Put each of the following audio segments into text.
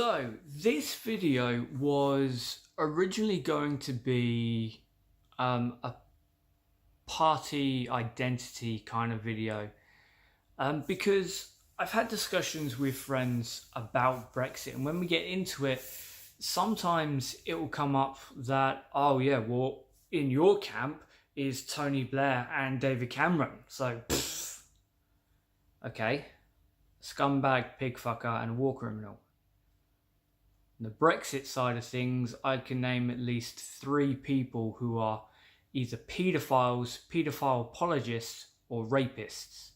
So this video was originally going to be a party identity kind of video because I've had discussions with friends about Brexit, and when we get into it, sometimes it will come up that, oh yeah, well, in your camp is Tony Blair and David Cameron. So, okay, scumbag, pig fucker and war criminal. The Brexit side of things, I can name at least 3 people who are either paedophiles, paedophile apologists, or rapists.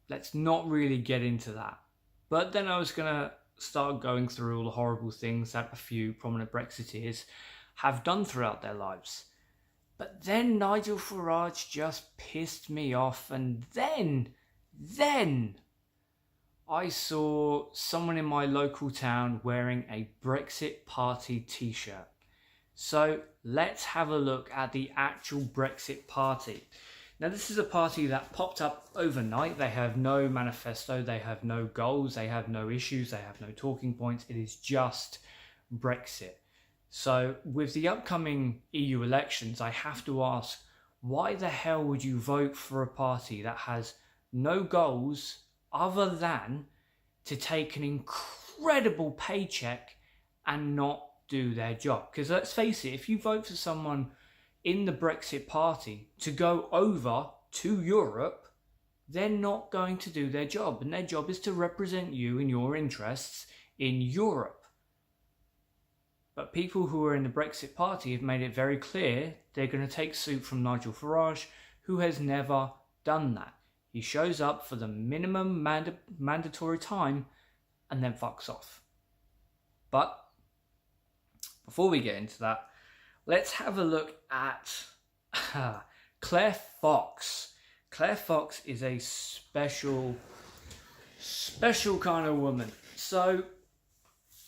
Let's not really get into that. But then I was going to start going through all the horrible things that a few prominent Brexiteers have done throughout their lives. But then Nigel Farage just pissed me off, and then I saw someone in my local town wearing a Brexit Party t-shirt. So let's have a look at the actual Brexit Party. Now, this is a party that popped up overnight. They have no manifesto, they have no goals, they have no issues, they have no talking points. It is just Brexit. So with the upcoming EU elections, I have to ask, why the hell would you vote for a party that has no goals other than to take an incredible paycheck and not do their job? Because let's face it, if you vote for someone in the Brexit Party to go over to Europe, they're not going to do their job. And their job is to represent you and your interests in Europe. But people who are in the Brexit Party have made it very clear they're going to take suit from Nigel Farage, who has never done that. He shows up for the minimum mandatory time and then fucks off. But before we get into that, let's have a look at Claire Fox. Claire Fox is a special kind of woman. So,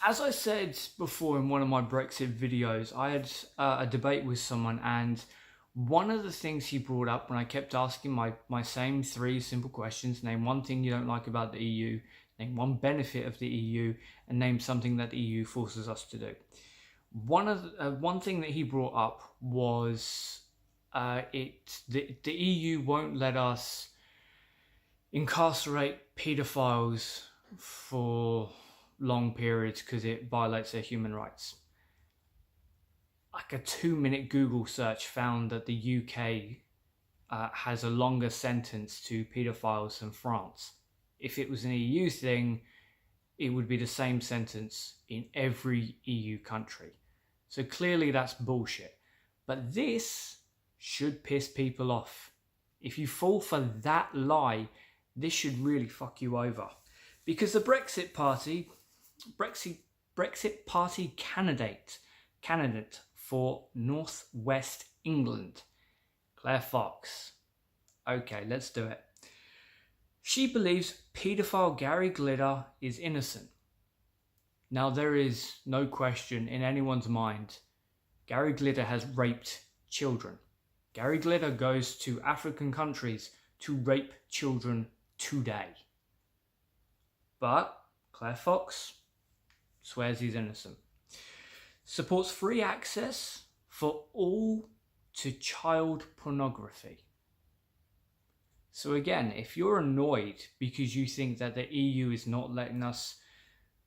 as I said before in one of my Brexit videos, I had a debate with someone, and one of the things he brought up when I kept asking my same 3 simple questions: name one thing you don't like about the EU, name one benefit of the EU, and name something that the EU forces us to do. One thing that he brought up was the EU won't let us incarcerate paedophiles for long periods because it violates their human rights. Like a 2-minute Google search found that the UK has a longer sentence to paedophiles than France. If it was an EU thing, it would be the same sentence in every EU country. So clearly that's bullshit. But this should piss people off. If you fall for that lie, this should really fuck you over. Because the Brexit Party candidate for North West England, Claire Fox. Okay, let's do it. She believes paedophile Gary Glitter is innocent. Now, there is no question in anyone's mind, Gary Glitter has raped children. Gary Glitter goes to African countries to rape children today. But Claire Fox swears he's innocent. Supports free access for all to child pornography. So again, if you're annoyed because you think that the EU is not letting us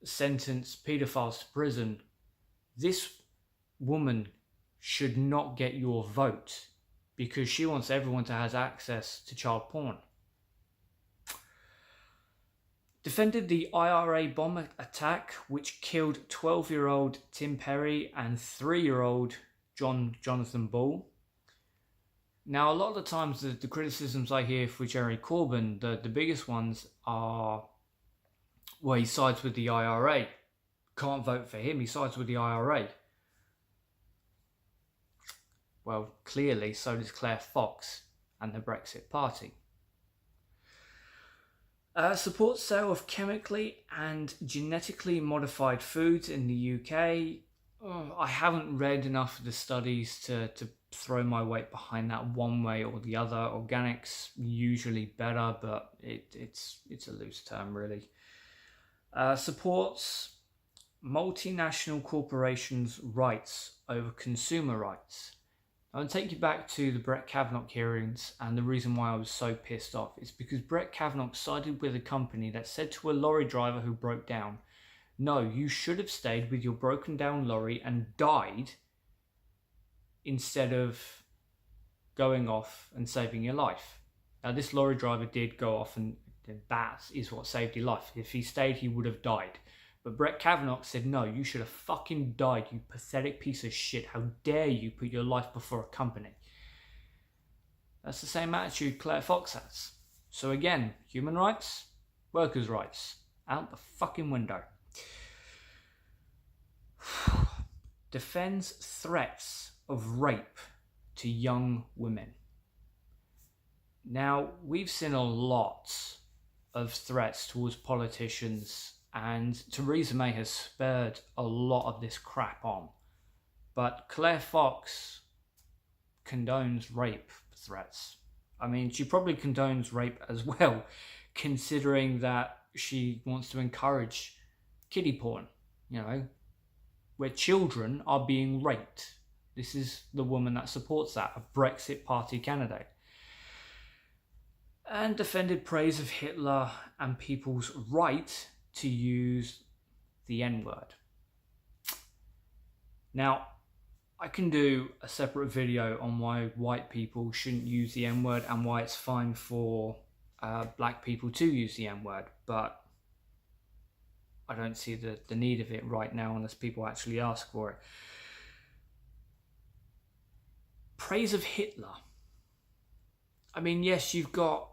sentence paedophiles to prison, this woman should not get your vote because she wants everyone to have access to child porn. Defended the IRA bomb attack which killed 12-year-old Tim Perry and 3-year-old Jonathan Ball. Now, a lot of the times the criticisms I hear for Jeremy Corbyn, the biggest ones are, well, he sides with the IRA. Can't vote for him, he sides with the IRA. Well, clearly so does Claire Fox and the Brexit Party. Supports sale of chemically and genetically modified foods in the UK. I haven't read enough of the studies to throw my weight behind that one way or the other. Organic's usually better, but it's a loose term really. supports multinational corporations' rights over consumer rights. I'll take you back to the Brett Kavanaugh hearings, and the reason why I was so pissed off is because Brett Kavanaugh sided with a company that said to a lorry driver who broke down, no, you should have stayed with your broken down lorry and died instead of going off and saving your life. Now, this lorry driver did go off, and that is what saved his life. If he stayed, he would have died. But Brett Kavanaugh said, no, you should have fucking died, you pathetic piece of shit. How dare you put your life before a company? That's the same attitude Claire Fox has. So again, human rights, workers' rights, out the fucking window. Defends threats of rape to young women. Now, we've seen a lot of threats towards politicians, and Theresa May has spurred a lot of this crap on. But Claire Fox condones rape threats. I mean, she probably condones rape as well, considering that she wants to encourage kiddie porn, where children are being raped. This is the woman that supports that, a Brexit Party candidate. And defended praise of Hitler and people's right to use the N-word. Now, I can do a separate video on why white people shouldn't use the N-word and why it's fine for black people to use the N-word, but I don't see the need of it right now unless people actually ask for it. Praise of Hitler. I mean, yes, you've got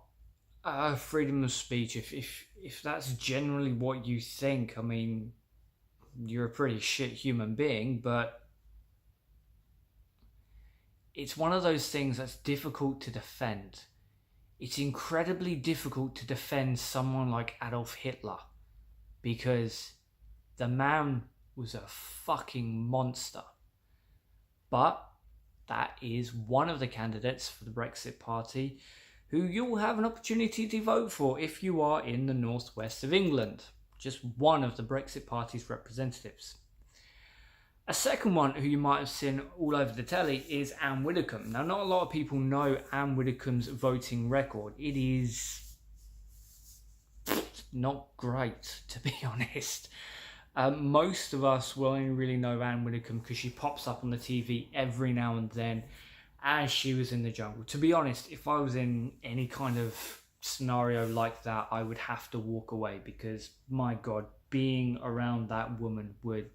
freedom of speech. If that's generally what you think, I mean, you're a pretty shit human being, but it's one of those things that's difficult to defend. It's incredibly difficult to defend someone like Adolf Hitler, because the man was a fucking monster. But that is one of the candidates for the Brexit Party who you'll have an opportunity to vote for if you are in the northwest of England. Just one of the Brexit Party's representatives. A second one who you might have seen all over the telly is Anne Widdecombe. Now, not a lot of people know Anne Widdecombe's voting record. It is not great, to be honest. Most of us will only really know Anne Widdecombe because she pops up on the TV every now and then as she was in the jungle. To be honest, if I was in any kind of scenario like that, I would have to walk away because, my God, being around that woman would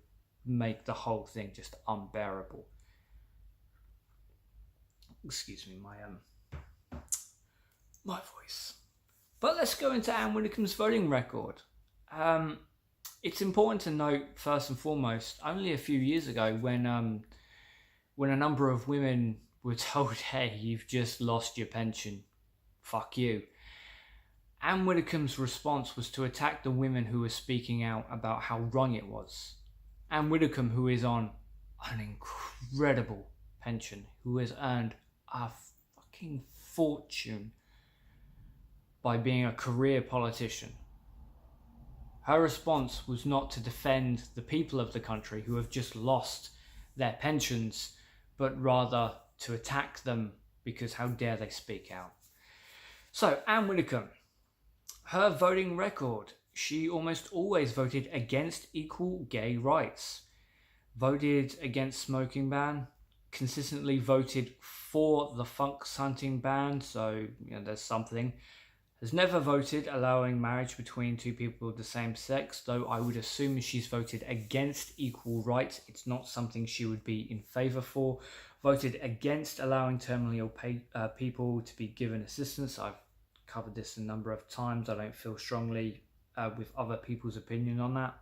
make the whole thing just unbearable. Excuse me, my voice. But let's go into Anne Widdecombe's voting record. It's important to note, first and foremost, only a few years ago when a number of women were told, hey, you've just lost your pension, fuck you. Anne Widdecombe's response was to attack the women who were speaking out about how wrong it was. Anne Widdecombe, who is on an incredible pension, who has earned a fucking fortune by being a career politician. Her response was not to defend the people of the country who have just lost their pensions, but rather to attack them because how dare they speak out. So, Anne Widdecombe, her voting record, she almost always voted against equal gay rights, voted against smoking ban, consistently voted for the funk hunting ban, so there's something. Has never voted allowing marriage between two people of the same sex, though I would assume she's voted against equal rights. It's not something she would be in favour for. Voted against allowing terminally ill people to be given assistance. I've covered this a number of times. I don't feel strongly with other people's opinion on that.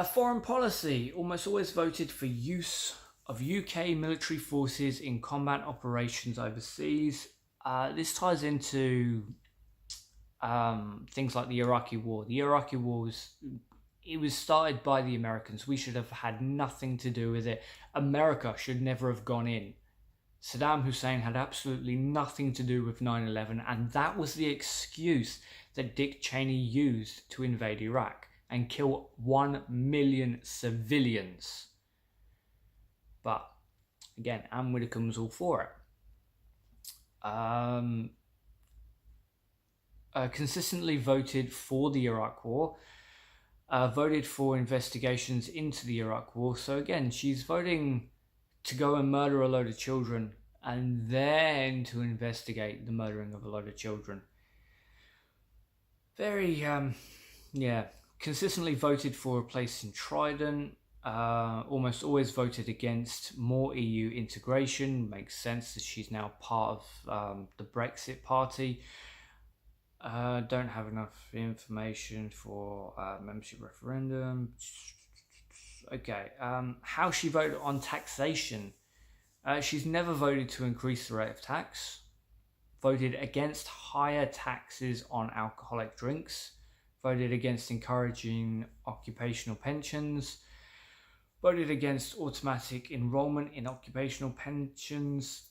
Foreign policy, almost always voted for use of UK military forces in combat operations overseas. This ties into things like the Iraqi War. The Iraqi War was started by the Americans. We should have had nothing to do with it. America should never have gone in. Saddam Hussein had absolutely nothing to do with 9/11, and that was the excuse that Dick Cheney used to invade Iraq and kill 1 million civilians. But again, Ann Widdecombe's all for it. Consistently voted for the Iraq War, voted for investigations into the Iraq War. So again, she's voting to go and murder a load of children and then to investigate the murdering of a load of children. Very, consistently voted for a place in Trident. Almost always voted against more EU integration. Makes sense that she's now part of the Brexit Party. Don't have enough information for membership referendum. Okay, how she voted on taxation. She's never voted to increase the rate of tax. Voted against higher taxes on alcoholic drinks. Voted against encouraging occupational pensions. Voted against automatic enrolment in occupational pensions.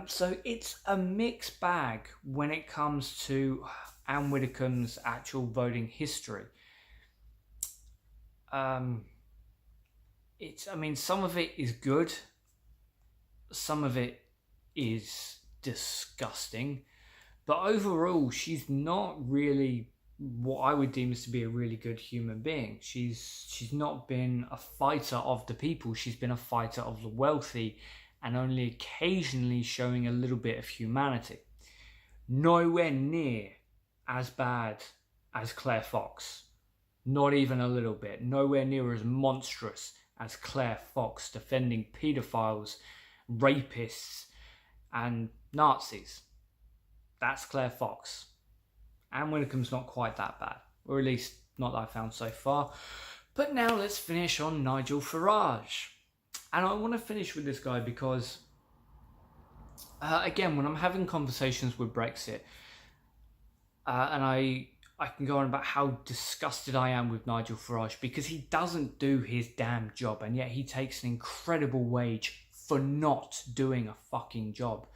So it's a mixed bag when it comes to Ann Widdecombe's actual voting history. Some of it is good. Some of it is disgusting. But overall, she's not really what I would deem as to be a really good human being. She's not been a fighter of the people. She's been a fighter of the wealthy, and only occasionally showing a little bit of humanity. Nowhere near as bad as Claire Fox. Not even a little bit. Nowhere near as monstrous as Claire Fox defending paedophiles, rapists, and Nazis. That's Claire Fox. Ann Widdecombe's not quite that bad. Or at least not that I found so far. But now let's finish on Nigel Farage. And I want to finish with this guy because, again, when I'm having conversations with Brexit, and I can go on about how disgusted I am with Nigel Farage because he doesn't do his damn job, and yet he takes an incredible wage for not doing a fucking job.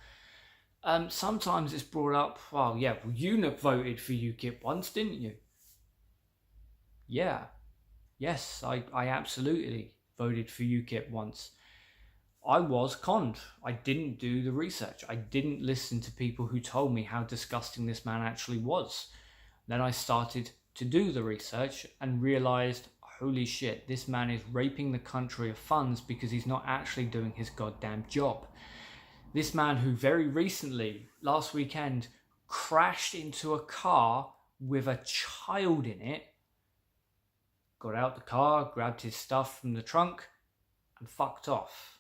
Sometimes it's brought up, well, UNIP voted for UKIP once, didn't you? Yeah. Yes, I absolutely voted for UKIP once. I was conned. I didn't do the research. I didn't listen to people who told me how disgusting this man actually was. Then I started to do the research and realised, holy shit, this man is raping the country of funds because he's not actually doing his goddamn job. This man who very recently, last weekend, crashed into a car with a child in it, got out the car, grabbed his stuff from the trunk, and fucked off.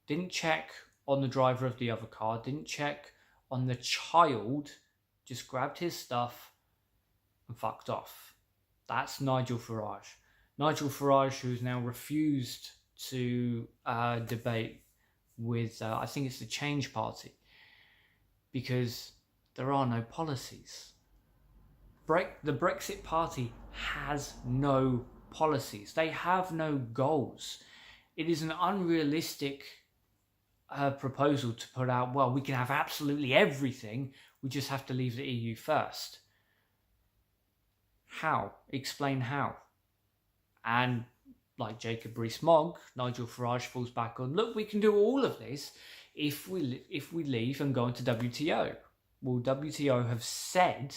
Didn't check on the driver of the other car, didn't check on the child, just grabbed his stuff and fucked off. That's Nigel Farage. Nigel Farage, who's now refused to debate with, I think it's the Change Party, because there are no policies. The Brexit Party has no policies. They have no goals. It is an unrealistic proposal to put out, well, we can have absolutely everything, we just have to leave the EU first. How? Explain how. And like Jacob Rees-Mogg, Nigel Farage falls back on, look, we can do all of this if we leave and go into WTO. Well, WTO have said,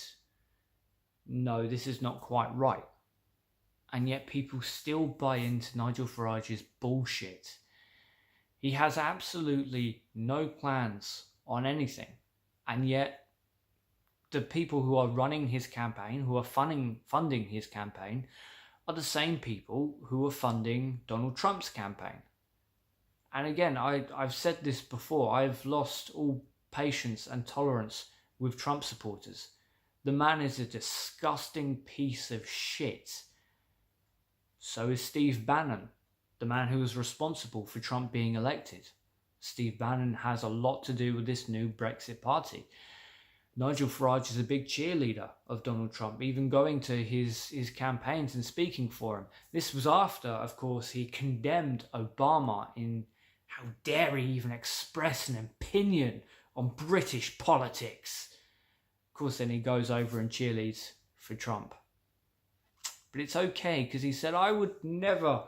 no, this is not quite right. And yet people still buy into Nigel Farage's bullshit. He has absolutely no plans on anything. And yet the people who are running his campaign, who are funding his campaign, are the same people who are funding Donald Trump's campaign. And again, I've said this before, I've lost all patience and tolerance with Trump supporters. The man is a disgusting piece of shit. So is Steve Bannon, the man who was responsible for Trump being elected. Steve Bannon has a lot to do with this new Brexit Party. Nigel Farage is a big cheerleader of Donald Trump, even going to his campaigns and speaking for him. This was after, of course, he condemned Obama in How dare he even express an opinion on British politics? Of course, then he goes over and cheerleads for Trump. But it's okay, because he said, I would never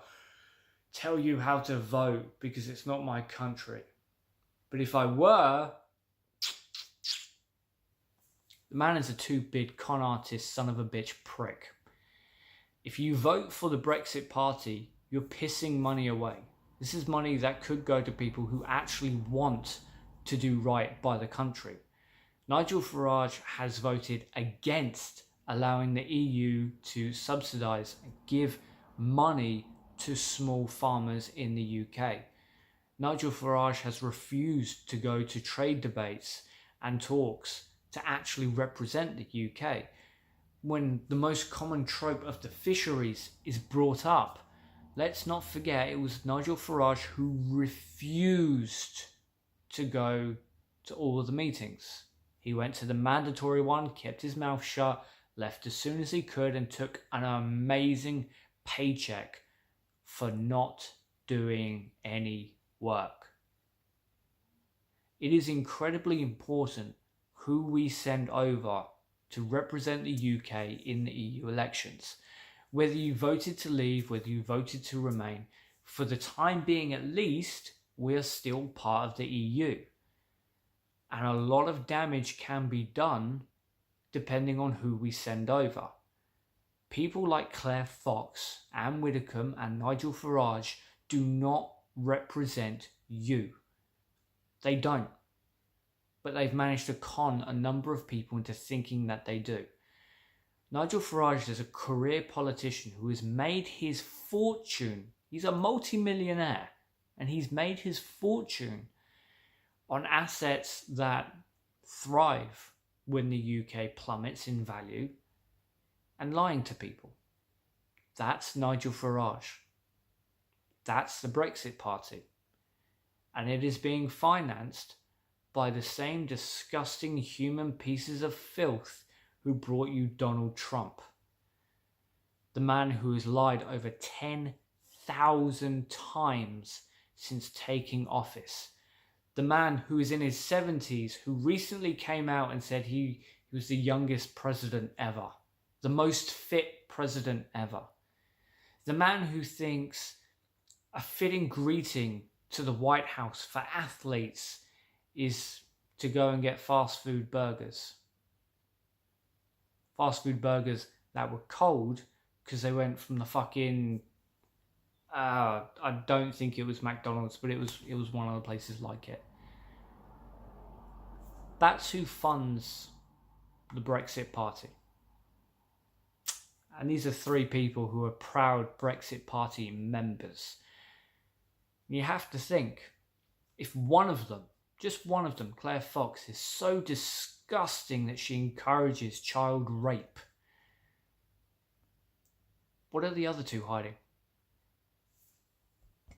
tell you how to vote because it's not my country. But if I were, the man is a two-bit con artist, son of a bitch prick. If you vote for the Brexit Party, you're pissing money away. This is money that could go to people who actually want to do right by the country. Nigel Farage has voted against allowing the EU to subsidise and give money to small farmers in the UK. Nigel Farage has refused to go to trade debates and talks to actually represent the UK. When the most common trope of the fisheries is brought up, let's not forget it was Nigel Farage who refused to go to all of the meetings. He went to the mandatory one, kept his mouth shut, left as soon as he could, and took an amazing paycheck for not doing any work. It is incredibly important who we send over to represent the UK in the EU elections. Whether you voted to leave, whether you voted to remain, for the time being at least, we are still part of the EU. And a lot of damage can be done depending on who we send over. People like Claire Fox, Anne Widdecombe and Nigel Farage do not represent you. They don't. But they've managed to con a number of people into thinking that they do. Nigel Farage is a career politician who has made his fortune. He's a multi-millionaire, and he's made his fortune on assets that thrive when the UK plummets in value and lying to people. That's Nigel Farage. That's the Brexit Party. And it is being financed by the same disgusting human pieces of filth who brought you Donald Trump. The man who has lied over 10,000 times since taking office. The man who is in his 70s, who recently came out and said he was the youngest president ever. The most fit president ever. The man who thinks a fitting greeting to the White House for athletes is to go and get fast food burgers. Fast food burgers that were cold because they went from the fucking... I don't think it was McDonald's, but it was one of the places like it. That's who funds the Brexit Party. And these are three people who are proud Brexit Party members. You have to think, if one of them, just one of them, Claire Fox, is so disgusting that she encourages child rape, what are the other two hiding?